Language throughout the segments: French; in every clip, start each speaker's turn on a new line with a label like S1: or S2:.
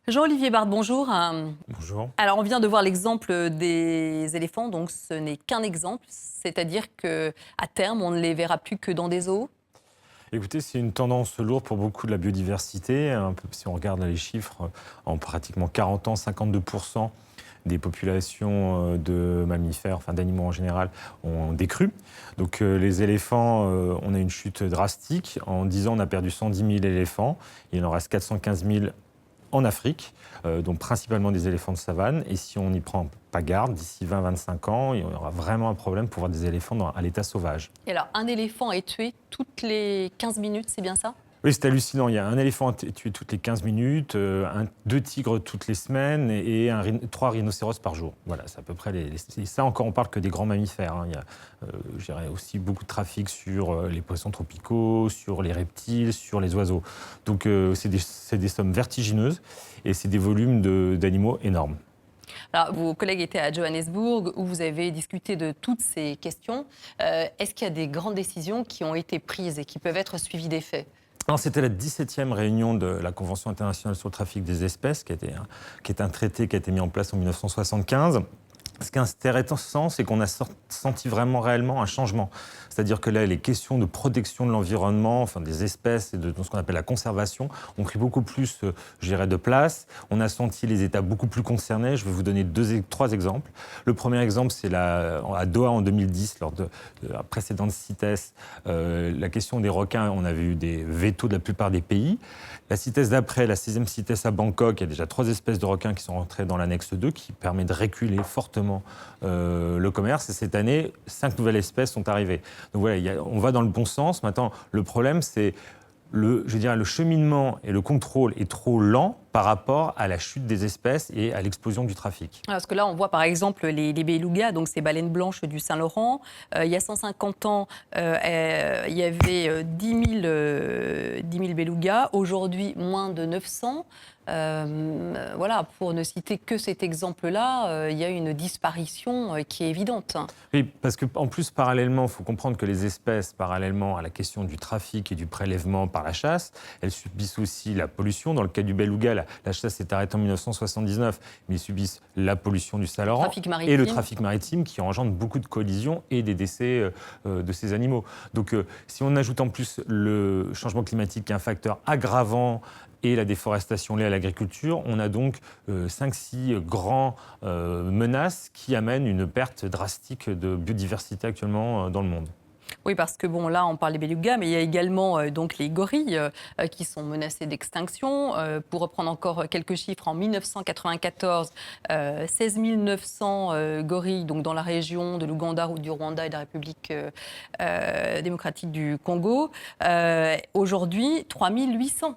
S1: Jean-Olivier Barthes, bonjour.
S2: Bonjour.
S1: Alors, on vient de voir l'exemple des éléphants, donc ce n'est qu'un exemple, c'est-à-dire qu'à terme, on ne les verra plus que dans des zoos.
S2: Écoutez, c'est une tendance lourde pour beaucoup de la biodiversité. Si on regarde les chiffres, en pratiquement 40 ans, 52% des populations de mammifères, enfin d'animaux en général, ont décru. Donc les éléphants, on a une chute drastique. En 10 ans, on a perdu 110 000 éléphants. Il en reste 415 000 en Afrique, donc principalement des éléphants de savane. Et si on n'y prend pas garde, d'ici 20-25 ans, il y aura vraiment un problème pour voir des éléphants à l'état sauvage.
S1: Et alors, un éléphant est tué toutes les 15 minutes, c'est bien ça?
S2: Oui, c'est hallucinant. Il y a un éléphant tué toutes les 15 minutes, deux tigres toutes les semaines et trois rhinocéros par jour. Voilà, c'est à peu près et ça encore, on parle que des grands mammifères. Il y a, je dirais aussi beaucoup de trafic sur les poissons tropicaux, sur les reptiles, sur les oiseaux. Donc, c'est des sommes vertigineuses et c'est des volumes d'animaux énormes.
S1: Alors, vos collègues étaient à Johannesburg, où vous avez discuté de toutes ces questions. Est-ce qu'il y a des grandes décisions qui ont été prises et qui peuvent être suivies des faits?
S2: C'était la 17e réunion de la Convention internationale sur le trafic des espèces, qui est un traité qui a été mis en place en 1975. Ce qui est intéressant, c'est qu'on a senti vraiment réellement un changement. C'est-à-dire que là, les questions de protection de l'environnement, enfin des espèces et de ce qu'on appelle la conservation, ont pris beaucoup plus, je dirais, de place. On a senti les États beaucoup plus concernés. Je vais vous donner trois exemples. Le premier exemple, c'est à Doha en 2010, lors de la précédente CITES, la question des requins. On avait eu des vétos de la plupart des pays. La CITES d'après, la 6e CITES à Bangkok, il y a déjà 3 espèces de requins qui sont rentrées dans l'annexe 2, qui permet de reculer fortement le commerce. Et cette année, 5 nouvelles espèces sont arrivées. Donc voilà, on va dans le bon sens. Maintenant, le problème, c'est le cheminement et le contrôle est trop lent par rapport à la chute des espèces et à l'explosion du trafic.
S1: Parce que là, on voit par exemple les belugas, donc ces baleines blanches du Saint-Laurent. Il y a 150 ans, il y avait 10 000 belugas. Aujourd'hui, moins de 900. Voilà, pour ne citer que cet exemple-là, il y a une disparition qui est évidente.
S2: Oui, parce qu'en plus, parallèlement, il faut comprendre que les espèces, parallèlement à la question du trafic et du prélèvement par la chasse, elles subissent aussi la pollution. Dans le cas du beluga, la chasse s'est arrêtée en 1979, mais ils subissent la pollution du Saint-Laurent et le trafic maritime qui engendre beaucoup de collisions et des décès de ces animaux. Donc, si on ajoute en plus le changement climatique qui est un facteur aggravant et la déforestation liée à l'agriculture, on a donc 5-6 grands menaces qui amènent une perte drastique de biodiversité actuellement dans le monde.
S1: Oui, parce que bon, là, on parle des belugas, mais il y a également donc les gorilles qui sont menacés d'extinction. Pour reprendre encore quelques chiffres, en 1994, 16 900 gorilles donc dans la région de l'Ouganda, du Rwanda et de la République démocratique du Congo. Aujourd'hui, 3 800.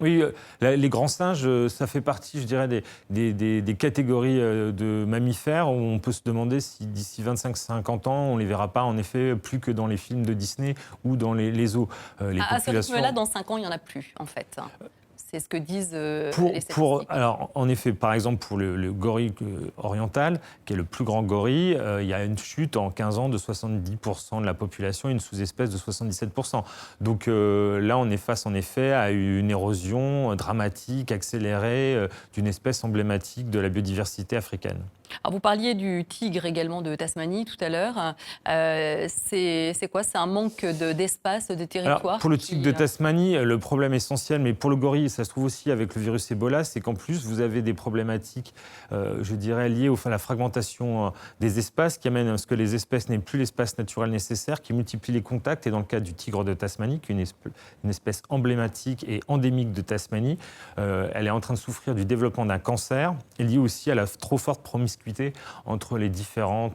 S2: Oui, les grands singes, ça fait partie, je dirais, des catégories de mammifères où on peut se demander si d'ici 25-50 ans, on ne les verra pas, en effet, plus que dans les films de Disney ou dans les zoos.
S1: À ce rythme-là, dans 5 ans, il n'y en a plus, en fait. C'est ce que disent les statistiques.
S2: Alors, en effet, par exemple, pour le gorille oriental, qui est le plus grand gorille, il y a une chute en 15 ans de 70% de la population et une sous-espèce de 77%. Donc là, on est face, en effet, à une érosion dramatique, accélérée d'une espèce emblématique de la biodiversité africaine.
S1: Alors vous parliez du tigre également de Tasmanie tout à l'heure. C'est quoi? C'est un manque d'espace, de territoire?
S2: Alors, pour le tigre de Tasmanie, le problème essentiel, mais pour le gorille, ça se trouve aussi avec le virus Ebola, c'est qu'en plus, vous avez des problématiques, je dirais, liées à la fragmentation des espaces qui amènent à ce que les espèces n'aient plus l'espace naturel nécessaire, qui multiplient les contacts. Et dans le cas du tigre de Tasmanie, qui est une espèce emblématique et endémique de Tasmanie, elle est en train de souffrir du développement d'un cancer, et lié aussi à la trop forte promiscuité entre les différents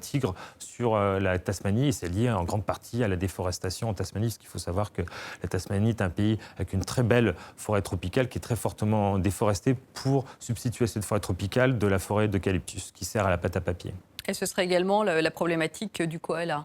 S2: tigres sur la Tasmanie. Et c'est lié en grande partie à la déforestation en Tasmanie, parce qu'il faut savoir que la Tasmanie est un pays avec une très belle forêt tropicale qui est très fortement déforestée pour substituer à cette forêt tropicale de la forêt d'eucalyptus qui sert à la pâte à papier.
S1: Et ce serait également la problématique du koala?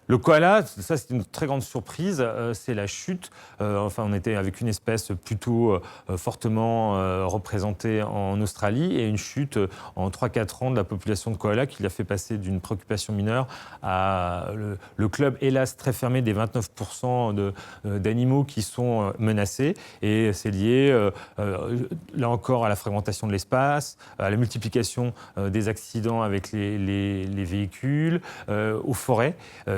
S2: Le koala, ça c'est une très grande surprise, c'est la chute. On était avec une espèce plutôt fortement représentée en Australie et une chute en 3-4 ans de la population de koala qui l'a fait passer d'une préoccupation mineure à le club, hélas, très fermé des 29% d'animaux qui sont menacés. Et c'est lié, là encore, à la fragmentation de l'espace, à la multiplication des accidents avec les véhicules, aux forêts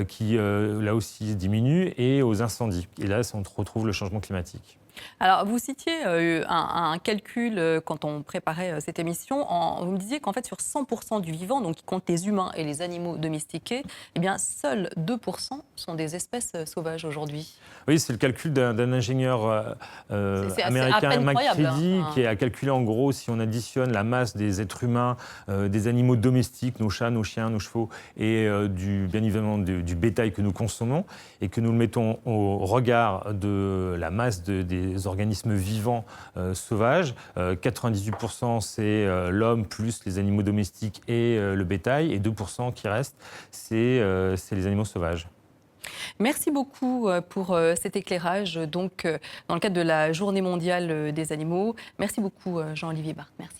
S2: qui, là aussi, diminuent, et aux incendies. Et là, on retrouve le changement climatique.
S1: Alors, vous citiez un calcul quand on préparait cette émission. Vous me disiez qu'en fait, sur 100% du vivant, donc qui compte les humains et les animaux domestiqués, eh bien, seuls 2% sont des espèces sauvages aujourd'hui.
S2: Oui, c'est le calcul d'un ingénieur américain, McCready, qui a calculé en gros, si on additionne la masse des êtres humains, des animaux domestiques, nos chats, nos chiens, nos chevaux, et bien évidemment du bétail que nous consommons, et que nous le mettons au regard de la masse des organismes vivants sauvages. 98% c'est l'homme plus les animaux domestiques et le bétail, et 2% qui restent, c'est les animaux sauvages.
S1: Merci beaucoup pour cet éclairage donc, dans le cadre de la Journée mondiale des animaux. Merci beaucoup Jean-Olivier Barthes. Merci.